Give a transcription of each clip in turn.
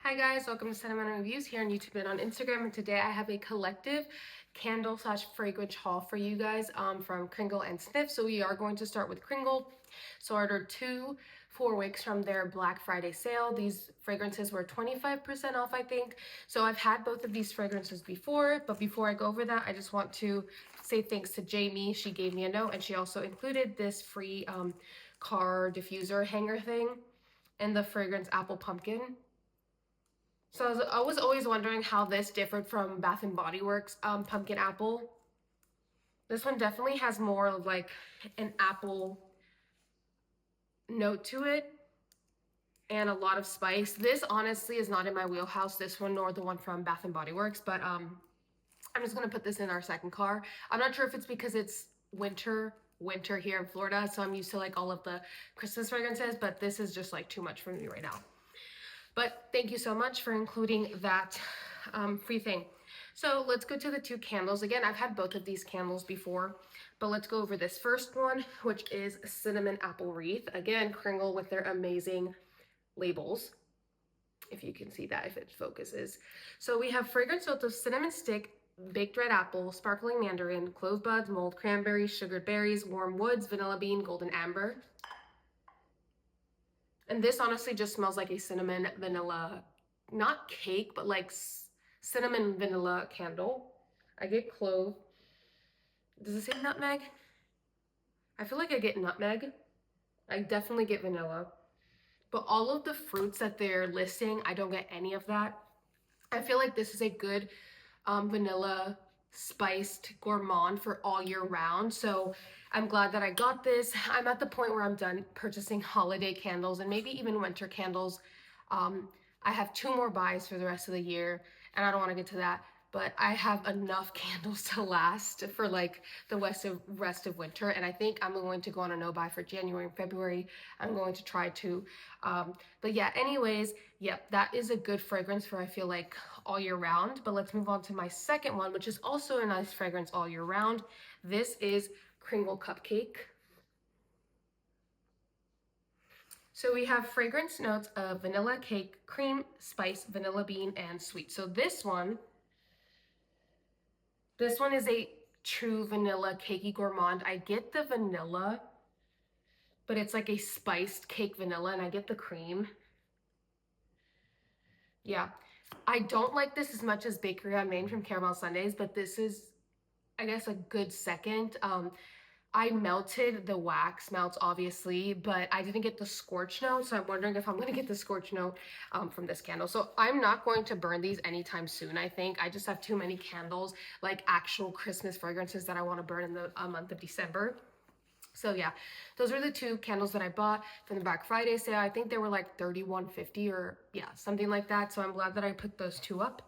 Hi guys, welcome to Sentiment Reviews here on YouTube and on Instagram, and today I have a collective candle slash fragrance haul for you guys from Kringle and Snif. So we are going to start with Kringle. So I ordered 4 wicks from their Black Friday sale. These fragrances were 25% off, I think. So I've had both of these fragrances before, but before I go over that, I just want to say thanks to Jamie. She gave me a note and she also included this free car diffuser hanger thing and the fragrance Apple Pumpkin. So I was always wondering how this differed from Bath and Body Works Pumpkin Apple. This one definitely has more of like an apple note to it and a lot of spice. This honestly is not in my wheelhouse, this one nor the one from Bath and Body Works, but I'm just gonna put this in our second car. I'm not sure if it's because it's winter here in Florida, so I'm used to like all of the Christmas fragrances, but this is just like too much for me right now. But thank you so much for including that free thing. So let's go to the 2 candles. Again, I've had both of these candles before, but let's go over this first one, which is Cinnamon Apple Wreath. Again, Kringle with their amazing labels, if you can see that, if it focuses. So we have fragrance notes of cinnamon stick, baked red apple, sparkling mandarin, clove buds, mulled cranberry, sugared berries, warm woods, vanilla bean, golden amber. And this honestly just smells like a cinnamon vanilla, not cake, but like cinnamon vanilla candle. I get clove. Does it say nutmeg? I feel like I get nutmeg. I definitely get vanilla. But all of the fruits that they're listing, I don't get any of that. I feel like this is a good vanilla spiced gourmand for all year round. So I'm glad that I got this. I'm at the point where I'm done purchasing holiday candles and maybe even winter candles. I have 2 more buys for the rest of the year and I don't want to get to that, but I have enough candles to last for like the rest of winter, and I think I'm going to go on a no buy for January and February. I'm going to try to but yeah, anyways, yep, that is a good fragrance for I feel like all year round. But let's move on to my second one, which is also a nice fragrance all year round. This is Kringle Cupcake. So we have fragrance notes of vanilla cake, cream, spice, vanilla bean, and sweet. So this one is a true vanilla cakey gourmand. I get the vanilla, but it's like a spiced cake vanilla, and I get the cream. Yeah, I don't like this as much as Bakery on Main from Caramel Sundays, but this is, I guess, a good second. I melted the wax melts, obviously, but I didn't get the scorch note, so I'm wondering if I'm going to get the scorch note from this candle. So I'm not going to burn these anytime soon, I think. I just have too many candles, like actual Christmas fragrances that I want to burn in the month of December. So yeah, those are the 2 candles that I bought from the Black Friday sale. I think they were like $31.50 or yeah, something like that. So I'm glad that I picked those 2 up.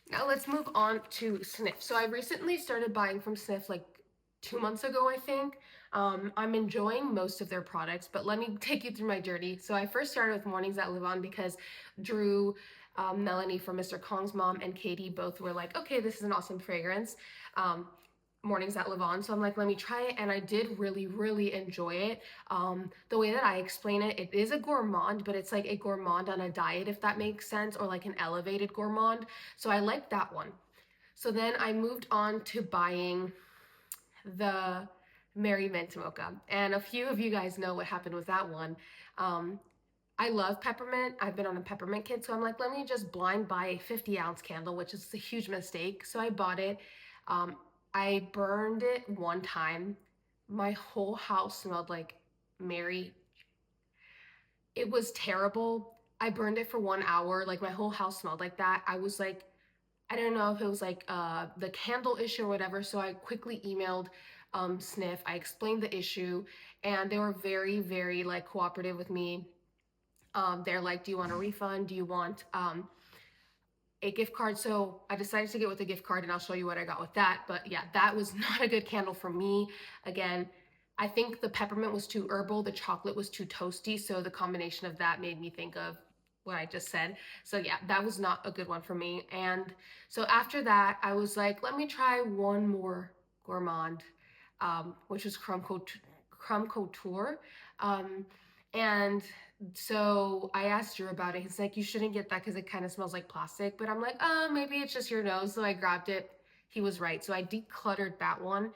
Now let's move on to Snif. So I recently started buying from Snif like 2 months ago, I think. I'm enjoying most of their products, but let me take you through my journey. So I first started with Mornings at Levain because Drew, Melanie from Mr. Kong's mom, and Katie both were like, okay, this is an awesome fragrance. Mornings at Levain. So I'm like, let me try it. And I did really enjoy it. The way that I explain it, it is a gourmand, but it's like a gourmand on a diet, if that makes sense, or like an elevated gourmand. So I like that one. So then I moved on to buying the Merry Mint Mocha. And a few of you guys know what happened with that one. I love peppermint. I've been on a peppermint kick, so I'm like, let me just blind buy a 50-ounce candle, which is a huge mistake. So I bought it. I burned it one time. My whole house smelled like Mary. It was terrible. I burned it for 1 hour. Like my whole house smelled like that. I was like, I don't know if it was like the candle issue or whatever. So I quickly emailed Snif. I explained the issue and they were very like cooperative with me. They're like, do you want a refund? Do you want a gift card? So I decided to get with a gift card and I'll show you what I got with that. But yeah, that was not a good candle for me. Again, I think the peppermint was too herbal, the chocolate was too toasty, so the combination of that made me think of what I just said. So yeah, that was not a good one for me. And so after that, I was like, let me try one more gourmand, which was Crumb Couture. And so I asked Drew about it. He's like, you shouldn't get that because it kind of smells like plastic. But I'm like, oh, maybe it's just your nose. So I grabbed it. He was right. So I decluttered that one,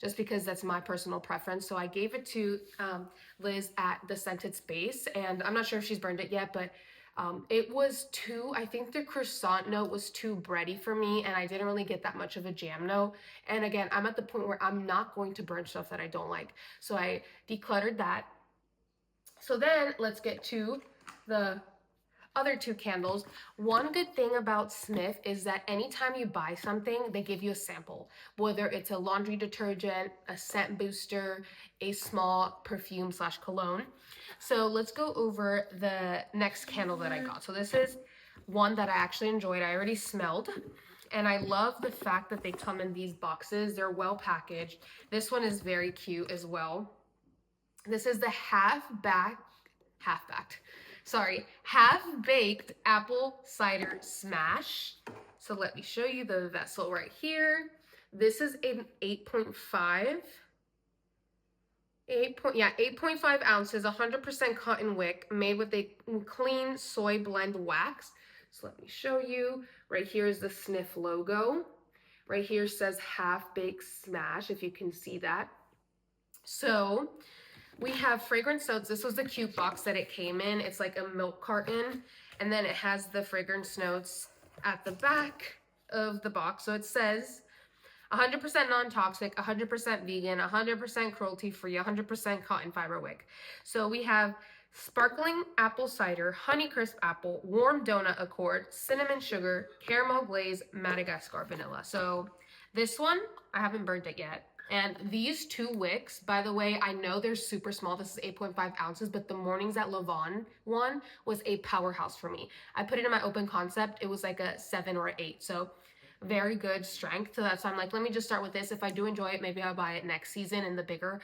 just because that's my personal preference. So I gave it to Liz at the Scented Space. And I'm not sure if she's burned it yet, but it was too, I think the croissant note was too bready for me, and I didn't really get that much of a jam note. And again, I'm at the point where I'm not going to burn stuff that I don't like. So I decluttered that. So then let's get to the other two candles. One good thing about Snif is that anytime you buy something, they give you a sample, whether it's a laundry detergent, a scent booster, a small perfume slash cologne. So let's go over the next candle that I got. So this is one that I actually enjoyed. I already smelled. And I love the fact that they come in these boxes. They're well packaged. This one is very cute as well. This is the half-baked apple cider smash. So let me show you the vessel right here. This is an 8.5 ounces, 100% cotton wick, made with a clean soy blend wax. So let me show you. Right here is the Snif logo. Right here says half-baked smash, if you can see that. So we have fragrance notes. This was the cute box that it came in. It's like a milk carton, and then it has the fragrance notes at the back of the box. So it says 100% non-toxic, 100% vegan, 100% cruelty-free, 100% cotton fiber wick. So we have sparkling apple cider, Honeycrisp apple, warm donut accord, cinnamon sugar, caramel glaze, Madagascar vanilla. So this one, I haven't burnt it yet. And these two wicks, by the way, I know they're super small. This is 8.5 ounces, but the Mornings at Levain one was a powerhouse for me. I put it in my open concept. It was like a 7 or 8. So very good strength. So that's why I'm like, let me just start with this. If I do enjoy it, maybe I'll buy it next season in the bigger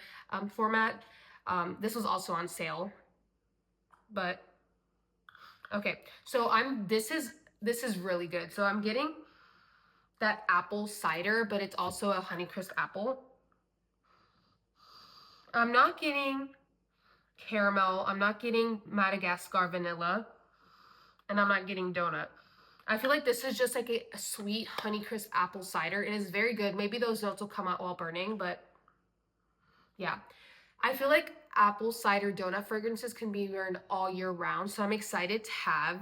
format. This was also on sale, but okay. So this is really good. So I'm getting that apple cider, but it's also a Honeycrisp apple. I'm not getting caramel. I'm not getting Madagascar vanilla, and I'm not getting donut. I feel like this is just like a sweet Honeycrisp apple cider. It is very good. Maybe those notes will come out while burning, but yeah. I feel like apple cider donut fragrances can be burned all year round, so I'm excited to have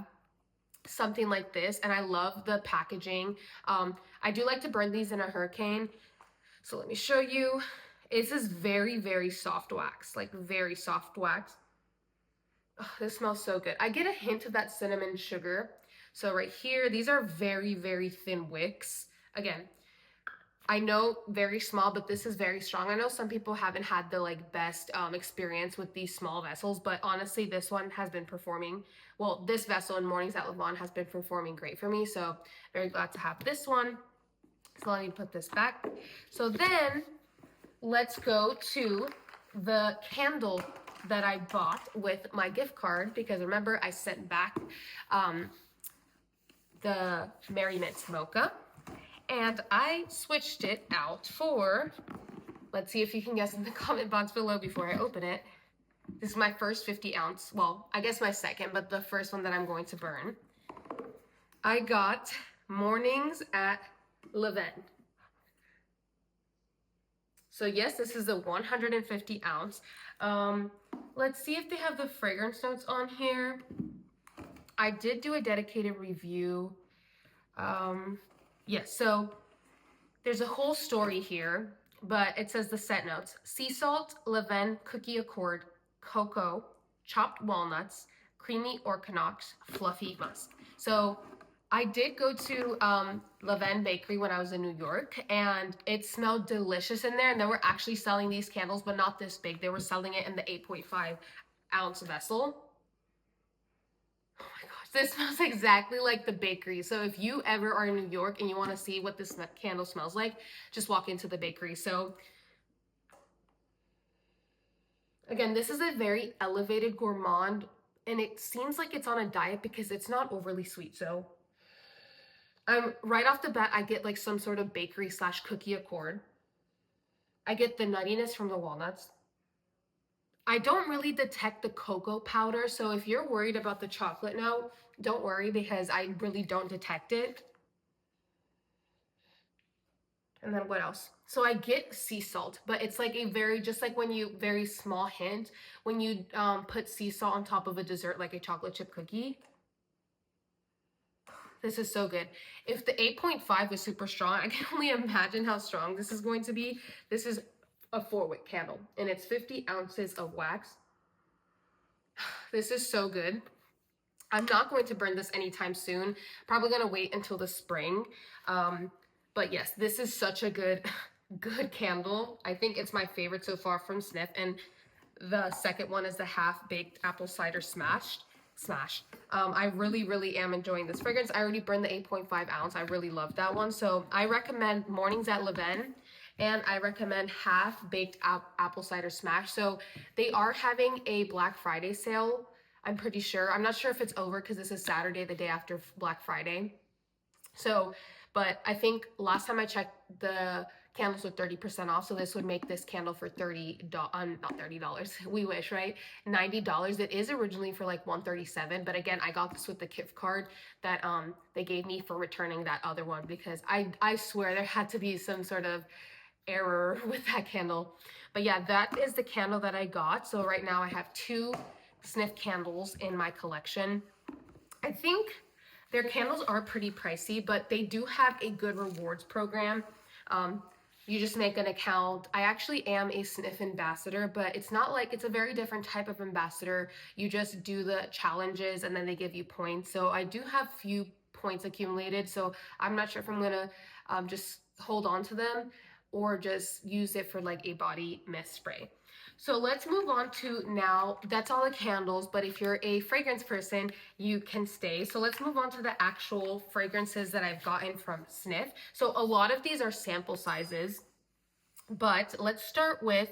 something like this, and I love the packaging. I do like to burn these in a hurricane, so let me show you. This is very, very soft wax, like very soft wax. Oh, this smells so good. I get a hint of that cinnamon sugar. So right here, these are very, very thin wicks. Again, I know very small, but this is very strong. I know some people haven't had the like best experience with these small vessels, but honestly, this one has been performing, well, this vessel in Mornings at Levain has been performing great for me. So very glad to have this one. So let me put this back. So then let's go to the candle that I bought with my gift card, because remember I sent back the Merry Mints Mocha, and I switched it out for, let's see if you can guess in the comment box below before I open it. This is my first 50 ounce, well, I guess my second, but the first one that I'm going to burn. I got Mornings at Levain. So yes, this is a 150 ounce. Let's see if they have the fragrance notes on here. I did do a dedicated review. Yes, so there's a whole story here, but it says the scent notes: sea salt, Levain cookie accord, cocoa, chopped walnuts, creamy orchanox, fluffy musk. So I did go to Levain Bakery when I was in New York, and it smelled delicious in there, and they were actually selling these candles, but not this big. They were selling it in the 8.5 ounce vessel. Oh my gosh, this smells exactly like the bakery. So if you ever are in New York and you want to see what this candle smells like, just walk into the bakery. So again, this is a very elevated gourmand, and it seems like it's on a diet because it's not overly sweet. So right off the bat, I get like some sort of bakery slash cookie accord. I get the nuttiness from the walnuts. I don't really detect the cocoa powder, so if you're worried about the chocolate note, don't worry because I really don't detect it. And then what else? So I get sea salt, but it's like a very, just like when you, very small hint, when you put sea salt on top of a dessert like a chocolate chip cookie. This is so good. If the 8.5 was super strong, I can only imagine how strong this is going to be. This is a 4-wick candle, and it's 50 ounces of wax. This is so good. I'm not going to burn this anytime soon. Probably going to wait until the spring. But yes, this is such a good candle. I think it's my favorite so far from Snif. And the second one is the half-baked apple cider smash. I really am enjoying this fragrance. I already burned the 8.5 ounce. I really love that one. So I recommend Mornings at Levain, and I recommend half-baked apple cider smash. So they are having a Black Friday sale, I'm pretty sure. I'm not sure if it's over because this is Saturday, the day after Black Friday. So, but I think last time I checked, the candles were 30% off. So this would make this candle for $30, not $30. We wish, right? $90. It is originally for like $137. But again, I got this with the gift card that they gave me for returning that other one, because I swear there had to be some sort of error with that candle. But yeah, that is the candle that I got. So right now I have 2 Snif candles in my collection. I think their candles are pretty pricey, but they do have a good rewards program. You just make an account. I actually am a Snif ambassador, but it's not like, it's a very different type of ambassador. You just do the challenges and then they give you points. So I do have few points accumulated, so I'm not sure if I'm gonna just hold on to them or just use it for like a body mist spray. So let's move on to now, that's all the candles, but if you're a fragrance person, you can stay. So let's move on to the actual fragrances that I've gotten from Snif. So a lot of these are sample sizes, but let's start with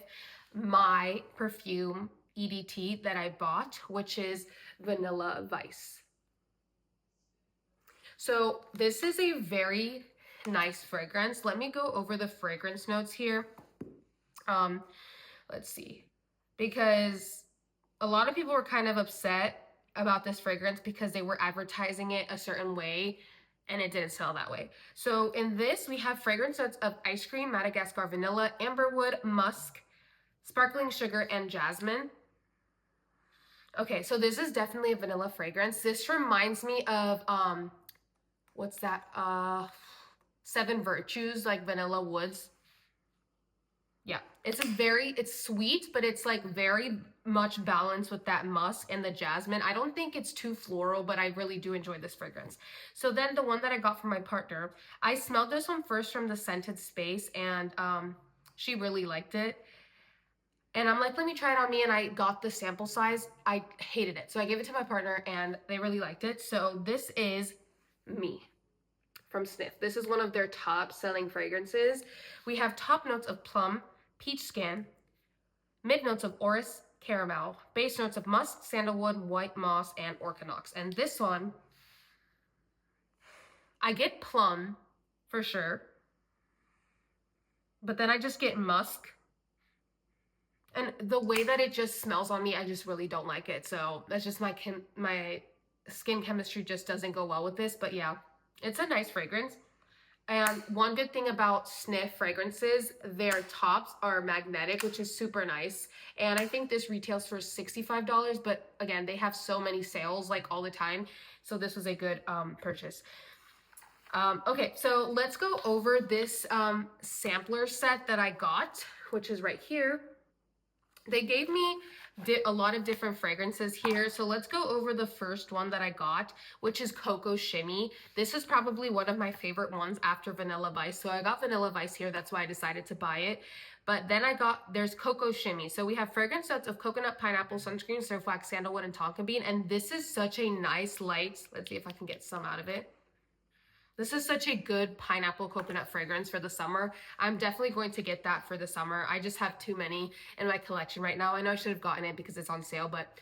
my perfume EDT that I bought, which is Vanilla Vice. So this is a very nice fragrance. Let me go over the fragrance notes here. Let's see, because a lot of people were kind of upset about this fragrance because they were advertising it a certain way and it didn't sell that way. So in this, we have fragrance notes of ice cream, Madagascar vanilla, amberwood, musk, sparkling sugar, and jasmine. Okay, so this is definitely a vanilla fragrance. This reminds me of, what's that? 7 Virtues, like Vanilla Woods. Yeah, it's sweet, but it's like very much balanced with that musk and the jasmine. I don't think it's too floral, but I really do enjoy this fragrance. So then the one that I got from my partner, I smelled this one first from the Scented Space, and she really liked it. And I'm like, let me try it on me, and I got the sample size. I hated it, so I gave it to my partner, and they really liked it. So this is Me from Snif. This is one of their top selling fragrances. We have top notes of plum, peach skin, mid notes of orris, caramel, base notes of musk, sandalwood, white moss, and orchinox. And this one, I get plum for sure, but then I just get musk. And the way that it just smells on me, I just really don't like it. So that's just my skin chemistry just doesn't go well with this. But yeah, it's a nice fragrance. And one good thing about Snif fragrances, their tops are magnetic, which is super nice. And I think this retails for $65, but again, they have so many sales like all the time. So this was a good purchase. Okay, so let's go over this sampler set that I got, which is right here. They gave me a lot of different fragrances here. So let's go over the first one that I got, which is Cocoa Shimmy. This is probably one of my favorite ones after Vanilla Vice. So I got Vanilla Vice here. That's why I decided to buy it. But then there's Cocoa Shimmy. So we have fragrance notes of coconut, pineapple, sunscreen, surf wax, sandalwood, and tonka bean. And this is such a nice light. Let's see if I can get some out of it. This is such a good pineapple coconut fragrance for the summer. I'm definitely going to get that for the summer. I just have too many in my collection right now. I know I should have gotten it because it's on sale, but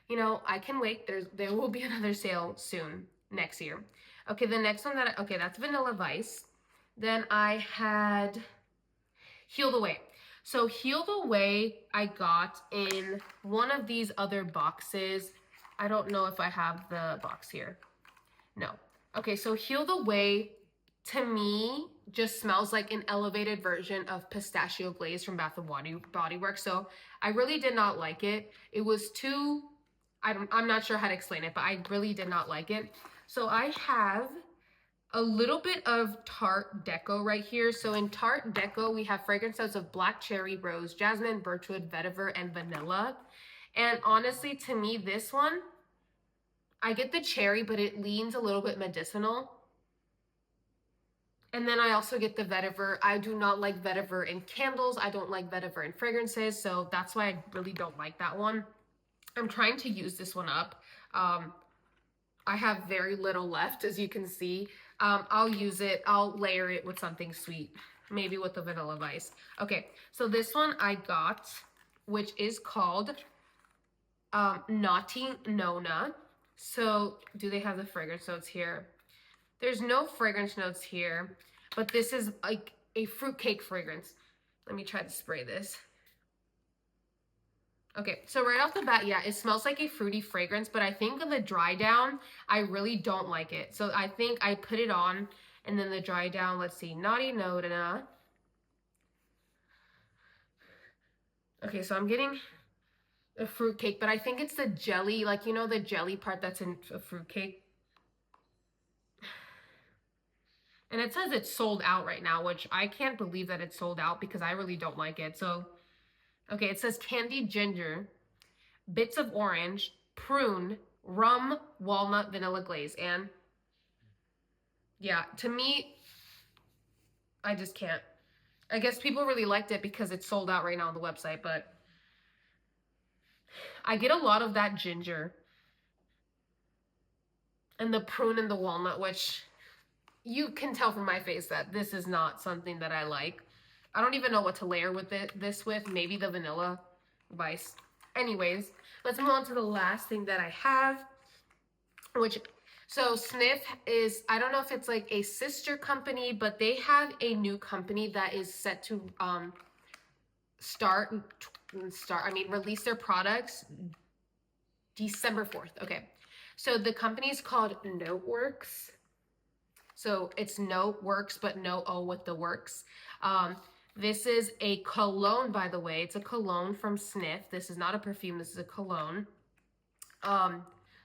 you know, I can wait. There will be another sale soon, next year. Okay, the next one okay, that's Vanilla Vice. Then I had Heal the Way. So Heal the Way I got in one of these other boxes. I don't know if I have the box here. No. Okay, so Heal the Way to me just smells like an elevated version of Pistachio Glaze from Bath & Body Works. So I really did not like it. It was too, I'm not sure how to explain it, but I really did not like it. So I have a little bit of Tart Deco right here. So in Tart Deco, we have fragrance notes of black cherry, rose, jasmine, birchwood, vetiver, and vanilla. And honestly, to me, this one, I get the cherry, but it leans a little bit medicinal. And then I also get the vetiver. I do not like vetiver in candles. I don't like vetiver in fragrances. So that's why I really don't like that one. I'm trying to use this one up. I have very little left, as you can see. I'll use it. I'll layer it with something sweet, maybe with the Vanilla Vice. Okay, so this one I got, which is called Naughty Nonna. So do they have the fragrance notes here? There's no fragrance notes here, but this is like a fruitcake fragrance. Let me try to spray this. Okay, so right off the bat, yeah, it smells like a fruity fragrance, but I think in the dry down, I really don't like it. So I think I put it on, and then the dry down, let's see, Naughty Nonna. Okay, so I'm getting a fruitcake, but I think it's the jelly, like, you know, the jelly part that's in a fruitcake. And it says it's sold out right now, which I can't believe that it's sold out because I really don't like it. So, okay, it says candied ginger, bits of orange, prune, rum, walnut, vanilla glaze. And yeah, to me, I just can't. I guess people really liked it because it's sold out right now on the website, but I get a lot of that ginger and the prune and the walnut, which you can tell from my face that this is not something that I like. I don't even know what to layer with this with. Maybe the Vanilla Vice. Anyways, let's move on to the last thing that I have, which, so Snif is, I don't know if it's like a sister company, but they have a new company that is set to release their products December 4th. Okay, so the company is called Notewrks. So it's Notewrks, but no O with the works. This is a cologne, by the way. It's a cologne from Snif. This is not a perfume. This is a cologne.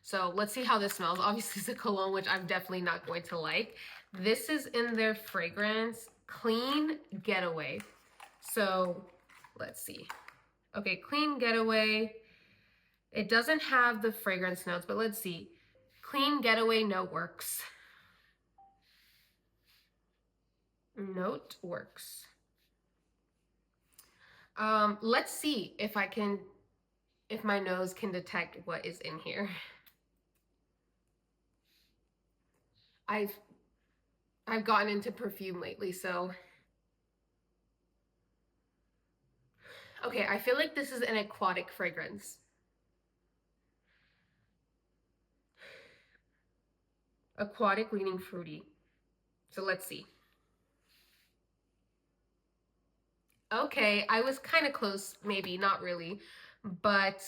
So let's see how this smells. Obviously, it's a cologne, which I'm definitely not going to like. This is in their fragrance, Clean Getaway. So let's see. Okay, Clean Getaway. It doesn't have the fragrance notes, but let's see. Clean Getaway Notewrks. Notewrks. Let's see if my nose can detect what is in here. I've gotten into perfume lately, so. Okay, I feel like this is an aquatic fragrance. Aquatic leaning fruity. So let's see. Okay, I was kind of close, maybe, not really. But,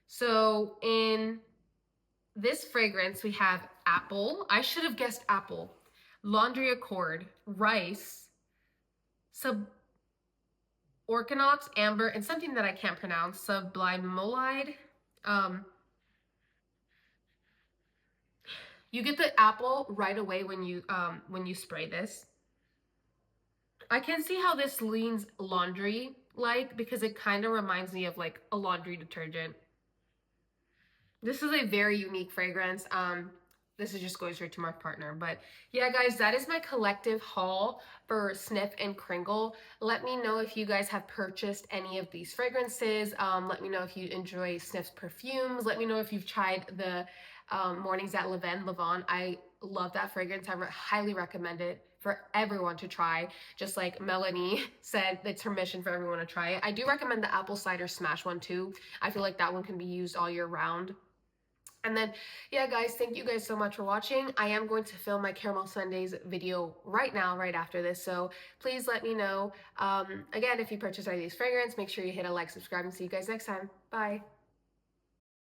so in this fragrance, we have apple. I should have guessed apple. Laundry Accord, rice, orchinox, amber, and something that I can't pronounce, sublimolide. You get the apple right away when you spray this. I can see how this leans laundry-like because it kind of reminds me of like a laundry detergent. This is a very unique fragrance. This is just going straight to my partner. But yeah, guys, that is my collective haul for Snif and Kringle. Let me know if you guys have purchased any of these fragrances. Let me know if you enjoy Snif's perfumes. Let me know if you've tried the Mornings at Levain. I love that fragrance. I highly recommend it for everyone to try. Just like Melanie said, it's her mission for everyone to try it. I do recommend the apple cider smash one too. I feel like that one can be used all year round. And then, yeah, guys, thank you guys so much for watching. I am going to film my caramel sundaes video right now, right after this. So please let me know. Again, if you purchase any of these fragrances, make sure you hit a like, subscribe, and see you guys next time. Bye.